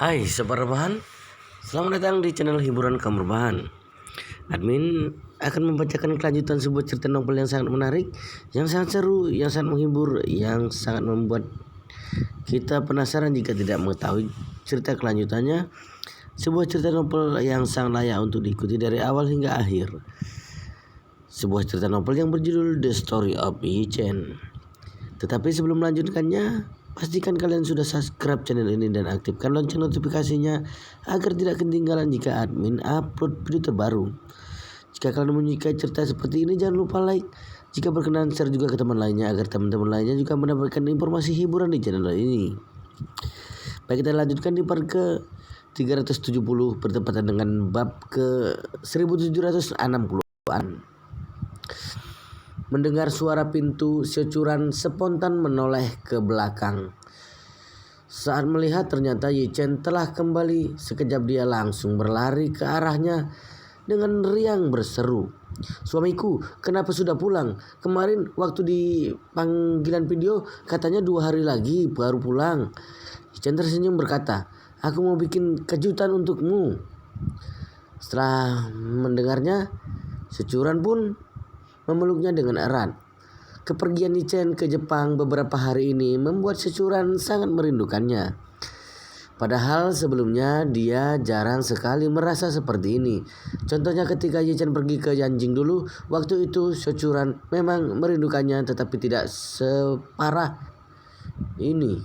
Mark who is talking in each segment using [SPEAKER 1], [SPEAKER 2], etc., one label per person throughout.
[SPEAKER 1] Hai Sobat Rebahan, selamat datang di channel hiburan kaum rebahan. Admin akan membacakan kelanjutan sebuah cerita novel yang sangat menarik, yang sangat seru, yang sangat menghibur, yang sangat membuat kita penasaran jika tidak mengetahui cerita kelanjutannya. Sebuah cerita novel yang sangat layak untuk diikuti dari awal hingga akhir. Sebuah cerita novel yang berjudul The Story of Yi Chen. Tetapi sebelum melanjutkannya, pastikan kalian sudah subscribe channel ini dan aktifkan lonceng notifikasinya agar tidak ketinggalan jika admin upload video terbaru. Jika kalian menyukai cerita seperti ini, jangan lupa like. Jika berkenan, share juga ke teman lainnya agar teman-teman lainnya juga mendapatkan informasi hiburan di channel ini. Baik, kita lanjutkan di part ke 370 bertepatan dengan bab ke 1760-an. Mendengar suara pintu, Securan spontan menoleh ke belakang. Saat melihat ternyata Yi Chen telah kembali, sekejap dia langsung berlari ke arahnya dengan riang berseru, "Suamiku, kenapa sudah pulang? Kemarin waktu di panggilan video katanya 2 hari lagi baru pulang." Yi Chen tersenyum berkata, "Aku mau bikin kejutan untukmu." Setelah mendengarnya, Securan pun memeluknya dengan erat. Kepergian Yi Chen ke Jepang beberapa hari ini membuat Securan sangat merindukannya. Padahal sebelumnya dia jarang sekali merasa seperti ini. Contohnya ketika Yi Chen pergi ke Yanjing dulu, waktu itu Securan memang merindukannya tetapi tidak separah ini.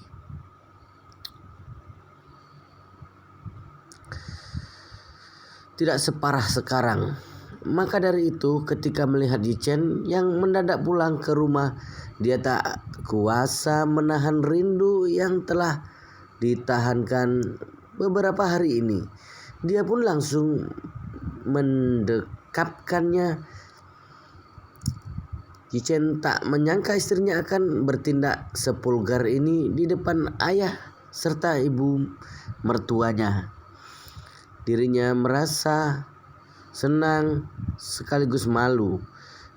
[SPEAKER 1] Tidak separah sekarang. Maka dari itu ketika melihat Yi Chen yang mendadak pulang ke rumah, dia tak kuasa menahan rindu yang telah ditahankan beberapa hari ini. Dia pun langsung mendekapkannya. Yi Chen tak menyangka istrinya akan bertindak sepulgar ini di depan ayah serta ibu mertuanya. Dirinya merasa senang sekaligus malu.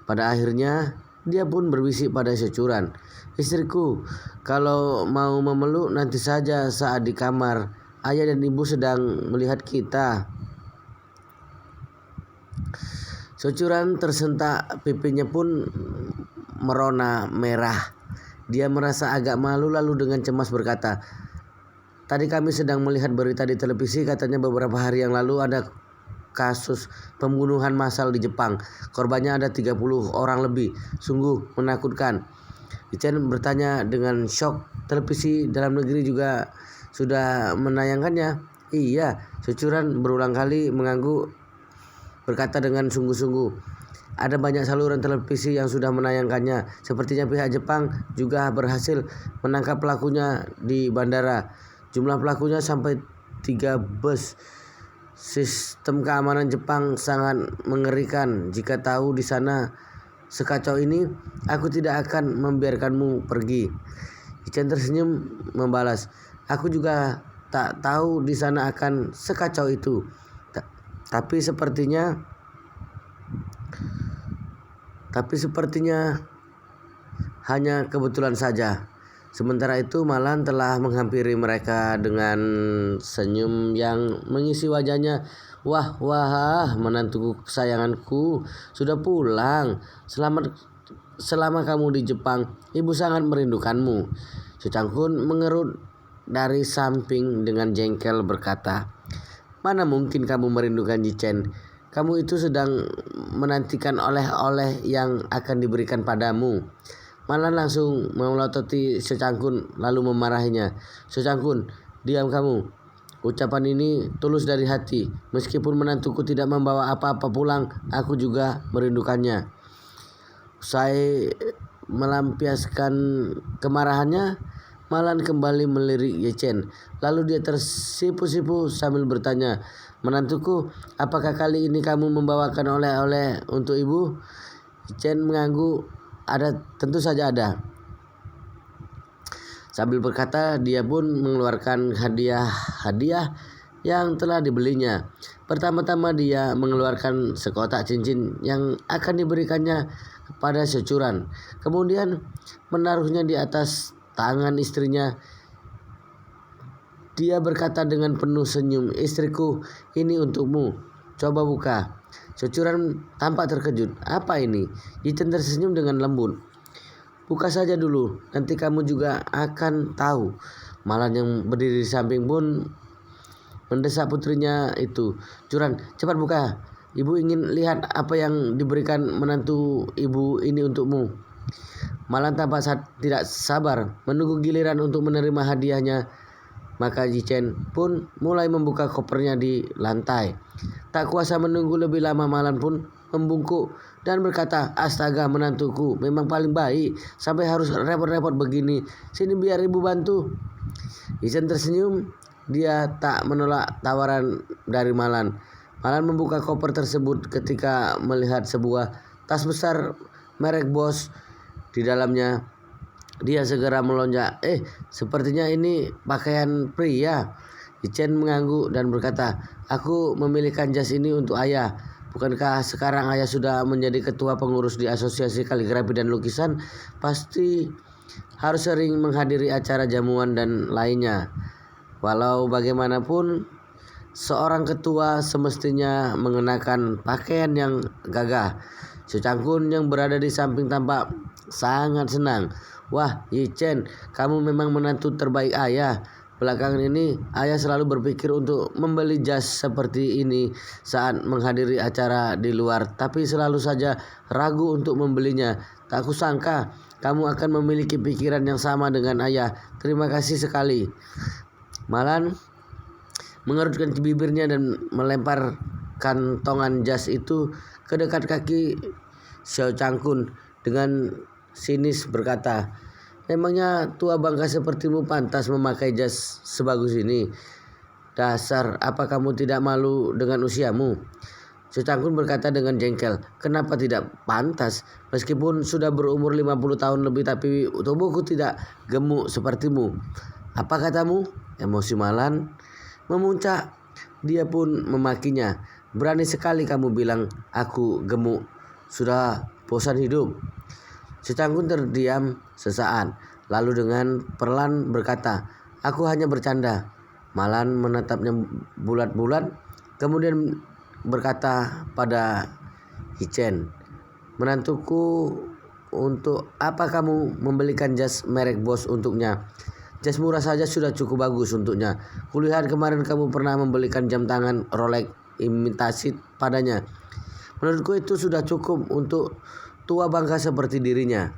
[SPEAKER 1] Pada akhirnya dia pun berbisik pada Securan, "Istriku, kalau mau memeluk nanti saja saat di kamar. Ayah dan ibu sedang melihat kita." Securan tersentak, pipinya pun merona merah. Dia merasa agak malu lalu dengan cemas berkata, "Tadi kami sedang melihat berita di televisi, katanya beberapa hari yang lalu ada kasus pembunuhan massal di Jepang. Korbannya ada 30 orang lebih. Sungguh menakutkan." Yi Chen bertanya dengan shock, "Televisi dalam negeri juga sudah menayangkannya?" "Iya," Securan berulang kali mengangguk berkata dengan sungguh-sungguh, "Ada banyak saluran televisi yang sudah menayangkannya. Sepertinya pihak Jepang juga berhasil menangkap pelakunya di bandara. Jumlah pelakunya sampai 3 bus. Sistem keamanan Jepang sangat mengerikan. Jika tahu di sana sekacau ini, aku tidak akan membiarkanmu pergi." Yi Chen tersenyum membalas, "Aku juga tak tahu di sana akan sekacau itu. Tapi sepertinya hanya kebetulan saja." Sementara itu Malan telah menghampiri mereka dengan senyum yang mengisi wajahnya. "Wah, wah, menantuku kesayanganku sudah pulang. Selama kamu di Jepang, ibu sangat merindukanmu." Secangkun mengerut dari samping dengan jengkel berkata, "Mana mungkin kamu merindukan Yi Chen? Kamu itu sedang menantikan oleh-oleh yang akan diberikan padamu." Malan langsung melototi Secangkun lalu memarahinya. "Secangkun, diam kamu. Ucapan ini tulus dari hati. Meskipun menantuku tidak membawa apa-apa pulang, aku juga merindukannya." Usai melampiaskan kemarahannya, Malan kembali melirik Yi Chen. Lalu dia tersipu-sipu sambil bertanya, "Menantuku, apakah kali ini kamu membawakan oleh-oleh untuk ibu?" Yi Chen mengangguk, "Tentu saja ada." Sambil berkata, dia pun mengeluarkan hadiah-hadiah yang telah dibelinya. Pertama-tama dia mengeluarkan sekotak cincin yang akan diberikannya kepada Securan. Kemudian menaruhnya di atas tangan istrinya. Dia berkata dengan penuh senyum, "Istriku, ini untukmu. Coba buka." Cucuran tampak terkejut. "Apa ini?" Yichen tersenyum dengan lembut. "Buka saja dulu, nanti kamu juga akan tahu." Malan yang berdiri di samping pun mendesak putrinya itu. "Curan, cepat buka. Ibu ingin lihat apa yang diberikan menantu ibu ini untukmu." Malan tampak tidak sabar menunggu giliran untuk menerima hadiahnya. Maka Yichen pun mulai membuka kopernya di lantai. Tak kuasa menunggu lebih lama, Malan pun membungkuk dan berkata, "Astaga, menantuku memang paling baik, sampai harus repot-repot begini. Sini biar ibu bantu." Yichen tersenyum. Dia tak menolak tawaran dari Malan. Malan membuka koper tersebut ketika melihat sebuah tas besar merek Boss di dalamnya. Dia segera melonjak. Sepertinya ini pakaian pria." Yichen mengangguk dan berkata, "Aku memilihkan jas ini untuk ayah. Bukankah sekarang ayah sudah menjadi ketua pengurus di Asosiasi Kaligrafi dan Lukisan? Pasti harus sering menghadiri acara jamuan dan lainnya. Walau bagaimanapun, seorang ketua semestinya mengenakan pakaian yang gagah." Secangkun yang berada di samping tampak sangat senang. "Wah, Yichen, kamu memang menantu terbaik ayah. Belakangan ini ayah selalu berpikir untuk membeli jas seperti ini saat menghadiri acara di luar, tapi selalu saja ragu untuk membelinya. Tak kusangka kamu akan memiliki pikiran yang sama dengan ayah. Terima kasih sekali." Malan mengerutkan bibirnya dan melempar kantongan jas itu ke dekat kaki Xiao Changkun dengan sinis berkata, "Memangnya tua bangka sepertimu pantas memakai jas sebagus ini? Dasar, apa kamu tidak malu dengan usiamu?" Xiao Changkun berkata dengan jengkel, "Kenapa tidak pantas? Meskipun sudah berumur 50 tahun lebih, tapi tubuhku tidak gemuk sepertimu." "Apa katamu?" Emosi Malan memuncak. Dia pun memakinya. "Berani sekali kamu bilang aku gemuk. Sudah bosan hidup." Secangkun terdiam sesaat, lalu dengan perlahan berkata, "Aku hanya bercanda." Malan menatapnya bulat-bulat, kemudian berkata pada Yichen, "Menantuku, untuk apa kamu membelikan jas merek Boss untuknya? Jas murah saja sudah cukup bagus untuknya. Kulihat kemarin kamu pernah membelikan jam tangan Rolex imitasi padanya. Menurutku itu sudah cukup untuk tua bangka seperti dirinya."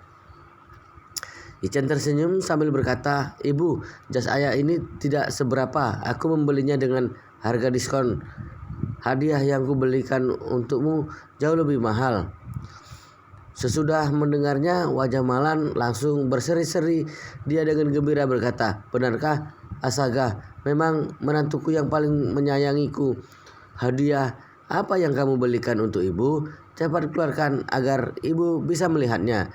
[SPEAKER 1] Yichen tersenyum sambil berkata, "Ibu, jas ayah ini tidak seberapa. Aku membelinya dengan harga diskon. Hadiah yang kubelikan untukmu jauh lebih mahal." Sesudah mendengarnya, wajah Malan langsung berseri-seri. Dia dengan gembira berkata, "Benarkah? Astaga, memang menantuku yang paling menyayangiku. Hadiah apa yang kamu belikan untuk ibu? Cepat keluarkan agar ibu bisa melihatnya."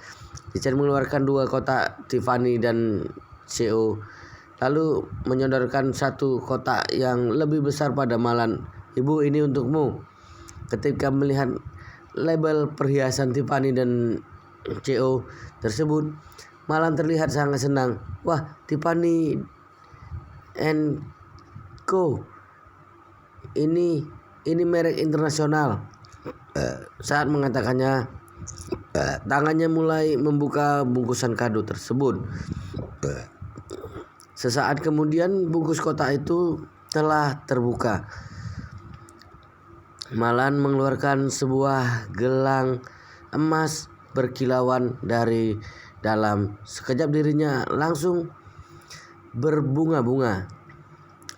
[SPEAKER 1] Yichen mengeluarkan 2 kotak Tiffany dan CO, lalu menyodorkan 1 kotak yang lebih besar pada Malan. "Ibu, ini untukmu." Ketika melihat label perhiasan Tiffany dan CO tersebut, Malan terlihat sangat senang. "Wah, Tiffany and Co. Ini merek internasional." Saat mengatakannya, tangannya mulai membuka bungkusan kado tersebut. Sesaat kemudian bungkus kotak itu telah terbuka. Malan mengeluarkan sebuah gelang emas berkilauan dari dalam. Sekejap dirinya langsung berbunga-bunga.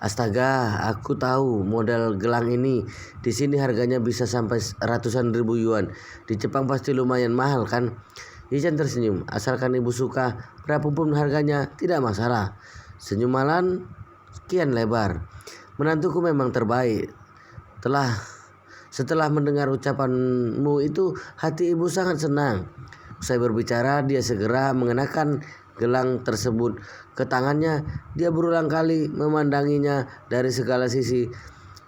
[SPEAKER 1] "Astaga, aku tahu model gelang ini. Di sini harganya bisa sampai ratusan ribu yuan. Di Jepang pasti lumayan mahal kan?" Yichen tersenyum. "Asalkan ibu suka, berapapun harganya tidak masalah." Senyum Malan kian lebar. "Menantuku memang terbaik. Setelah mendengar ucapanmu itu, hati ibu sangat senang." Usai berbicara, dia segera mengenakan gelang tersebut ke tangannya. Dia berulang kali memandanginya dari segala sisi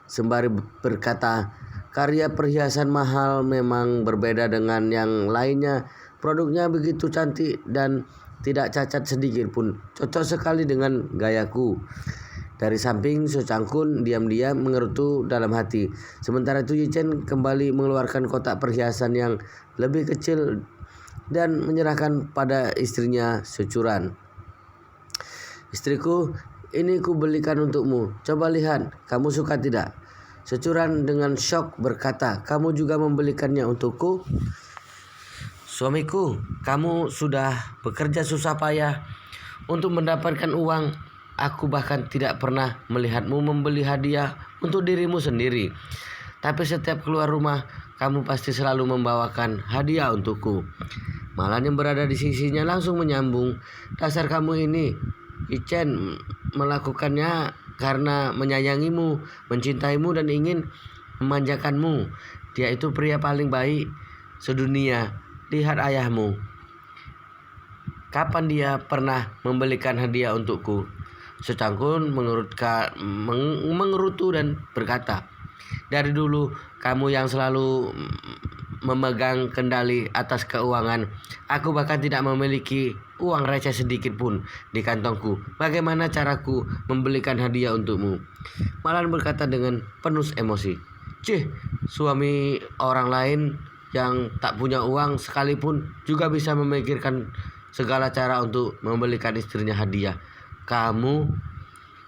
[SPEAKER 1] sembari berkata, "Karya perhiasan mahal memang berbeda dengan yang lainnya. Produknya begitu cantik dan tidak cacat sedikit pun. Cocok sekali dengan gayaku." Dari samping So Changkun diam-diam mengerutu dalam hati. Sementara itu Yi Chen kembali mengeluarkan kotak perhiasan yang lebih kecil dan menyerahkan pada istrinya Securan. "Istriku, ini ku belikan untukmu. Coba lihat, kamu suka tidak?" Securan dengan syok berkata, "Kamu juga membelikannya untukku?" "Suamiku, kamu sudah bekerja susah payah untuk mendapatkan uang. Aku bahkan tidak pernah melihatmu membeli hadiah untuk dirimu sendiri. Tapi setiap keluar rumah, kamu pasti selalu membawakan hadiah untukku." Malan yang berada di sisinya langsung menyambung, "Dasar kamu ini, Yi Chen melakukannya karena menyayangimu, mencintaimu dan ingin memanjakanmu. Dia itu pria paling baik sedunia. Lihat ayahmu. Kapan dia pernah membelikan hadiah untukku?" Secangkun mengerutu dan berkata, "Dari dulu kamu yang selalu memegang kendali atas keuangan. Aku bahkan tidak memiliki uang receh sedikit pun di kantongku. Bagaimana caraku membelikan hadiah untukmu?" Malan berkata dengan penuh emosi, "Cih, suami orang lain yang tak punya uang sekalipun juga bisa memikirkan segala cara untuk membelikan istrinya hadiah. Kamu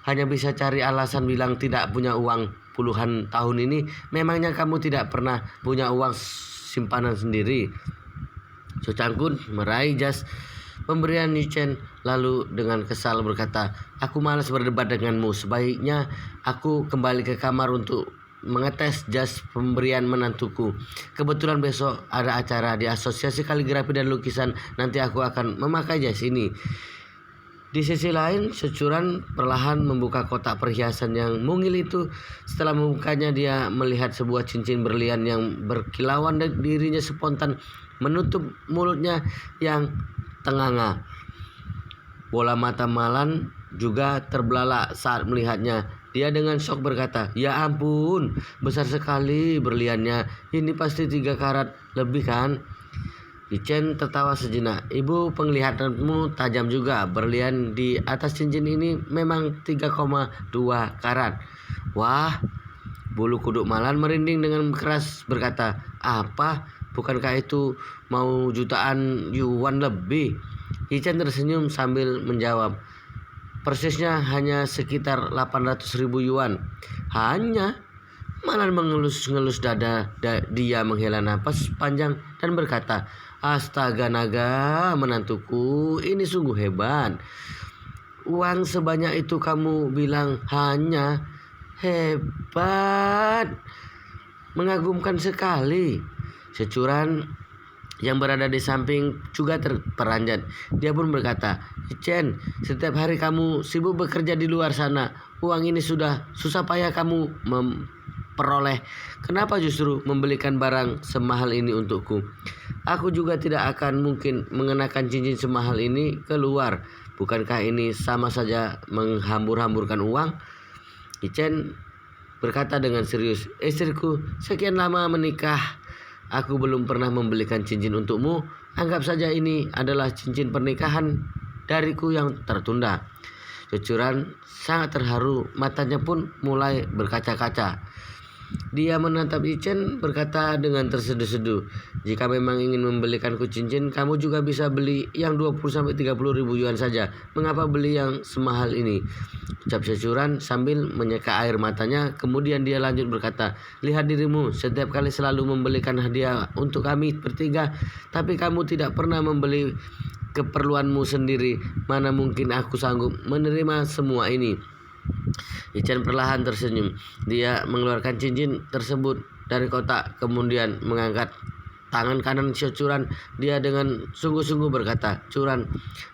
[SPEAKER 1] hanya bisa cari alasan bilang tidak punya uang puluhan tahun ini. Memangnya kamu tidak pernah punya uang simpanan sendiri?" So Changkun meraih jas pemberian Yi Chen lalu dengan kesal berkata, "Aku malas berdebat denganmu. Sebaiknya aku kembali ke kamar untuk mengetes jas pemberian menantuku. Kebetulan besok ada acara di Asosiasi Kaligrafi dan Lukisan. Nanti aku akan memakai jas ini." Di sisi lain, Securan perlahan membuka kotak perhiasan yang mungil itu. Setelah membukanya, dia melihat sebuah cincin berlian yang berkilauan dan dirinya spontan menutup mulutnya yang tenganga. Bola mata Malan juga terbelalak saat melihatnya. Dia dengan syok berkata, "Ya ampun, besar sekali berliannya. Ini pasti 3 karat lebih kan?" Yi Chen tertawa sejenak. "Ibu, penglihatanmu tajam juga. Berlian di atas cincin ini memang 3,2 karat. Wah." Bulu kuduk Malan merinding dengan keras berkata, "Apa? Bukankah itu mau jutaan yuan lebih?" Yi Chen tersenyum sambil menjawab, "Persisnya hanya sekitar 800.000 yuan." "Hanya?" Malan mengelus-ngelus dada. Dia menghela napas panjang dan berkata, "Astaga naga, menantuku, ini sungguh hebat. Uang sebanyak itu kamu bilang hanya? Hebat. Mengagumkan sekali." Securan yang berada di samping juga terperanjat. Dia pun berkata, "Yi Chen, setiap hari kamu sibuk bekerja di luar sana. Uang ini sudah susah payah kamu memperoleh. Kenapa justru membelikan barang semahal ini untukku? Aku juga tidak akan mungkin mengenakan cincin semahal ini keluar. Bukankah ini sama saja menghambur-hamburkan uang?" Yi Chen berkata dengan serius, "Istriku, sekian lama menikah, aku belum pernah membelikan cincin untukmu. Anggap saja ini adalah cincin pernikahan dariku yang tertunda." Cucuran sangat terharu, matanya pun mulai berkaca-kaca. Dia menatap Yi Chen berkata dengan terseduh-seduh, "Jika memang ingin membelikanku cincin, kamu juga bisa beli yang 20-30 ribu yuan saja. Mengapa beli yang semahal ini?" Ucap Securan sambil menyeka air matanya. Kemudian dia lanjut berkata, "Lihat dirimu, setiap kali selalu membelikan hadiah untuk kami bertiga. Tapi kamu tidak pernah membeli keperluanmu sendiri. Mana mungkin aku sanggup menerima semua ini?" Yi Chen perlahan tersenyum. Dia mengeluarkan cincin tersebut dari kotak, kemudian mengangkat tangan kanan Securan. Dia dengan sungguh-sungguh berkata, "Curan,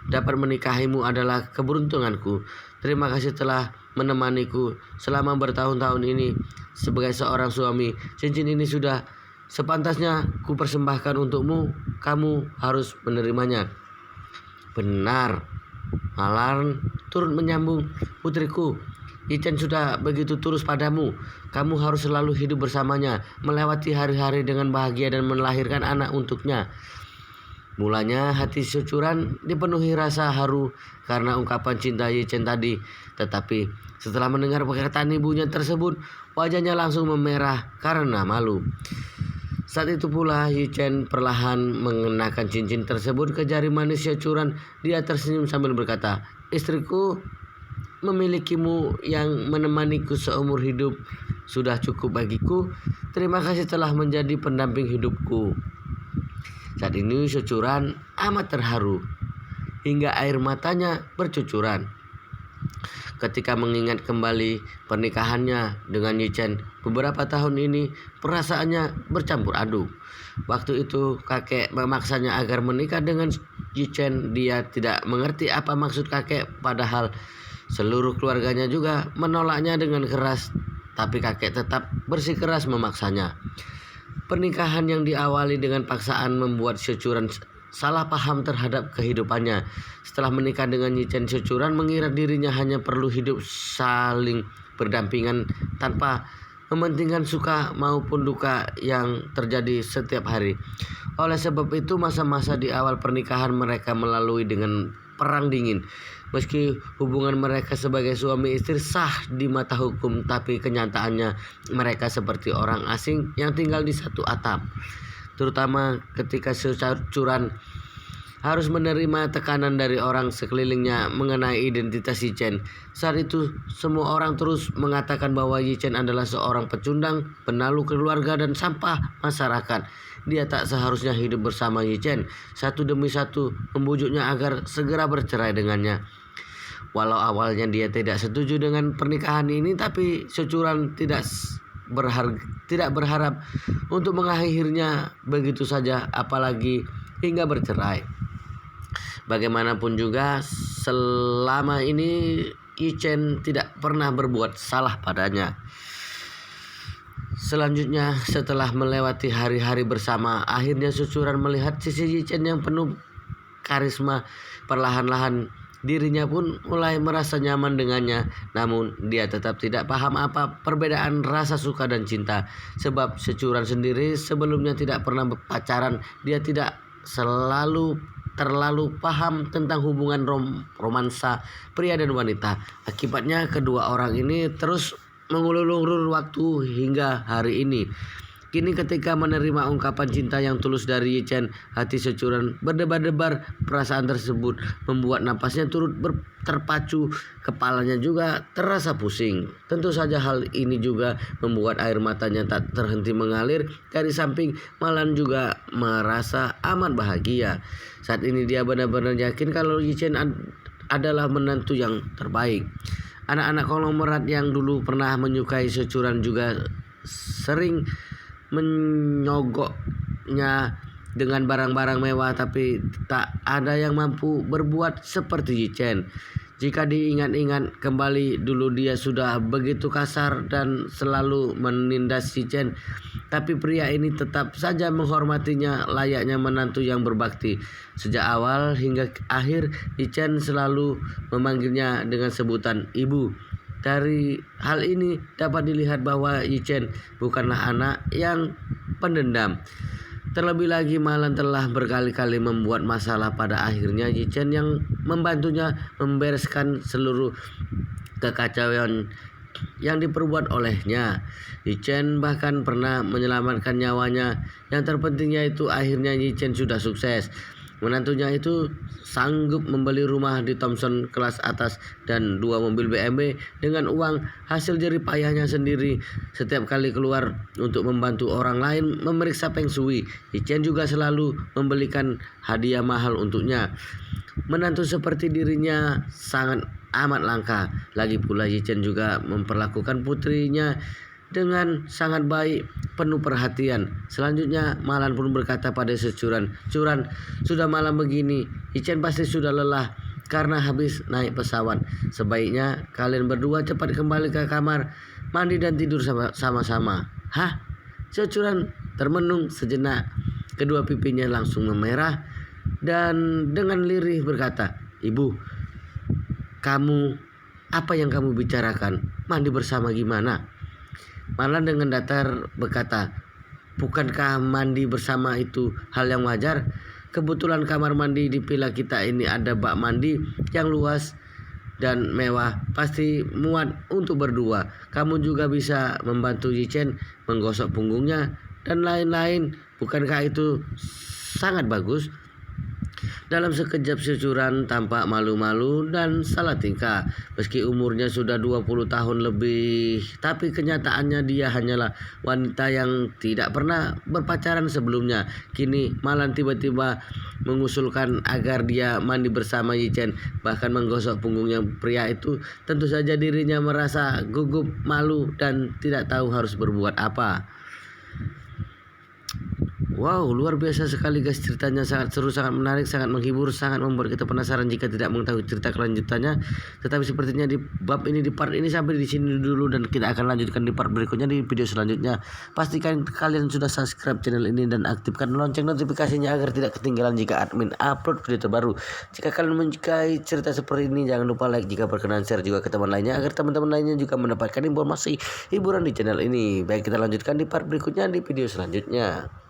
[SPEAKER 1] dapat menikahimu adalah keberuntunganku. Terima kasih telah menemaniku selama bertahun-tahun ini sebagai seorang suami. Cincin ini sudah sepantasnya kupersembahkan untukmu. Kamu harus menerimanya." "Benar." Malan turut menyambung, "Putriku, Yi Chen sudah begitu tulus padamu. Kamu harus selalu hidup bersamanya, melewati hari-hari dengan bahagia dan melahirkan anak untuknya." Mulanya hati Securan dipenuhi rasa haru karena ungkapan cinta Yi Chen tadi. Tetapi Setelah mendengar perkataan ibunya tersebut, wajahnya langsung memerah karena malu. Saat itu pula Yichen perlahan mengenakan cincin tersebut ke jari manis Securan. Dia tersenyum sambil berkata, "Istriku, memilikimu yang menemaniku seumur hidup sudah cukup bagiku. Terima kasih telah menjadi pendamping hidupku." Saat ini Securan amat terharu hingga air matanya bercucuran ketika mengingat kembali pernikahannya dengan Yichen. Beberapa tahun ini perasaannya bercampur aduk. Waktu itu kakek memaksanya agar menikah dengan Yichen. Dia tidak mengerti apa maksud kakek, padahal seluruh keluarganya juga menolaknya dengan keras, tapi kakek tetap bersikeras memaksanya. Pernikahan yang diawali dengan paksaan membuat Securan salah paham terhadap kehidupannya. Setelah menikah dengan Yichen, Securan mengira dirinya hanya perlu hidup saling berdampingan tanpa mementingkan suka maupun duka yang terjadi setiap hari. Oleh sebab itu, masa-masa di awal pernikahan mereka melalui dengan perang dingin. Meski hubungan mereka sebagai suami istri sah di mata hukum, tapi kenyataannya mereka seperti orang asing yang tinggal di satu atap. Terutama ketika Securan harus menerima tekanan dari orang sekelilingnya mengenai identitas Yichen. Saat itu semua orang terus mengatakan bahwa Yichen adalah seorang pecundang, penalu keluarga, dan sampah masyarakat. Dia tak seharusnya hidup bersama Yichen. Satu demi satu membujuknya agar segera bercerai dengannya. Walau awalnya dia tidak setuju dengan pernikahan ini, tapi Securan tidak berharap untuk mengakhirinya begitu saja, apalagi hingga bercerai. Bagaimanapun juga, selama ini Yichen tidak pernah berbuat salah padanya. Selanjutnya, setelah melewati hari-hari bersama, akhirnya Securan melihat sisi Yichen yang penuh karisma. Perlahan-lahan dirinya pun mulai merasa nyaman dengannya, namun dia tetap tidak paham apa perbedaan rasa suka dan cinta. Sebab Securan sendiri sebelumnya tidak pernah pacaran, dia tidak terlalu paham tentang hubungan romansa pria dan wanita. Akibatnya kedua orang ini terus mengulur-ulur waktu hingga hari ini. Kini ketika menerima ungkapan cinta yang tulus dari Yichen, hati Securan berdebar-debar. Perasaan tersebut membuat napasnya turut terpacu, kepalanya juga terasa pusing. Tentu saja hal ini juga membuat air matanya tak terhenti mengalir. Dari samping Malan juga merasa amat bahagia. Saat ini dia benar-benar yakin kalau Yichen adalah menantu yang terbaik. Anak-anak konglomerat yang dulu pernah menyukai Securan juga sering menyogoknya dengan barang-barang mewah, tapi tak ada yang mampu berbuat seperti Yichen. Jika diingat-ingat kembali, dulu dia sudah begitu kasar dan selalu menindas Yichen, tapi pria ini tetap saja menghormatinya layaknya menantu yang berbakti. Sejak awal hingga akhir, Yichen selalu memanggilnya dengan sebutan ibu. Dari hal ini dapat dilihat bahwa Yichen bukanlah anak yang pendendam. Terlebih lagi, Malan telah berkali-kali membuat masalah. Pada akhirnya Yichen yang membantunya membereskan seluruh kekacauan yang diperbuat olehnya. Yichen bahkan pernah menyelamatkan nyawanya. Yang terpenting yaitu akhirnya Yichen sudah sukses. Menantunya itu sanggup membeli rumah di Thompson kelas atas dan 2 mobil BMW dengan uang hasil jerih payahnya sendiri. Setiap kali keluar untuk membantu orang lain memeriksa Feng Shui, Yichen juga selalu membelikan hadiah mahal untuknya. Menantu seperti dirinya sangat amat langka. Lagi pula Yichen juga memperlakukan putrinya dengan sangat baik, penuh perhatian. Selanjutnya Malan pun berkata pada Securan, "Curan, sudah malam begini, Yichen pasti sudah lelah karena habis naik pesawat. Sebaiknya kalian berdua cepat kembali ke kamar, mandi dan tidur sama-sama." "Hah?" Securan termenung sejenak. Kedua pipinya langsung memerah dan dengan lirih berkata, "Ibu, apa yang kamu bicarakan? Mandi bersama gimana?" Malan dengan datar berkata, "Bukankah mandi bersama itu hal yang wajar? Kebetulan kamar mandi di villa kita ini ada bak mandi yang luas. dan mewah pasti muat untuk berdua. Kamu juga bisa membantu Yichen menggosok punggungnya dan lain-lain. Bukankah itu sangat bagus? Dalam sekejap Syucuran tampak malu-malu dan salah tingkah. Meski umurnya sudah 20 tahun lebih, tapi kenyataannya dia hanyalah wanita yang tidak pernah berpacaran sebelumnya. Kini Malan tiba-tiba mengusulkan agar dia mandi bersama Yichen, bahkan menggosok punggungnya pria itu. Tentu saja dirinya merasa gugup, malu, dan tidak tahu harus berbuat apa. Wow, luar biasa sekali guys, ceritanya sangat seru, sangat menarik, sangat menghibur, sangat membuat kita penasaran jika tidak mengetahui cerita kelanjutannya. Tetapi sepertinya di bab ini, di part ini sampai di sini dulu, dan kita akan lanjutkan di part berikutnya di video selanjutnya. Pastikan kalian sudah subscribe channel ini dan aktifkan lonceng notifikasinya agar tidak ketinggalan jika admin upload video terbaru. Jika kalian menyukai cerita seperti ini, jangan lupa like, jika berkenan share juga ke teman lainnya agar teman-teman lainnya juga mendapatkan informasi hiburan di channel ini. Baik, kita lanjutkan di part berikutnya di video selanjutnya.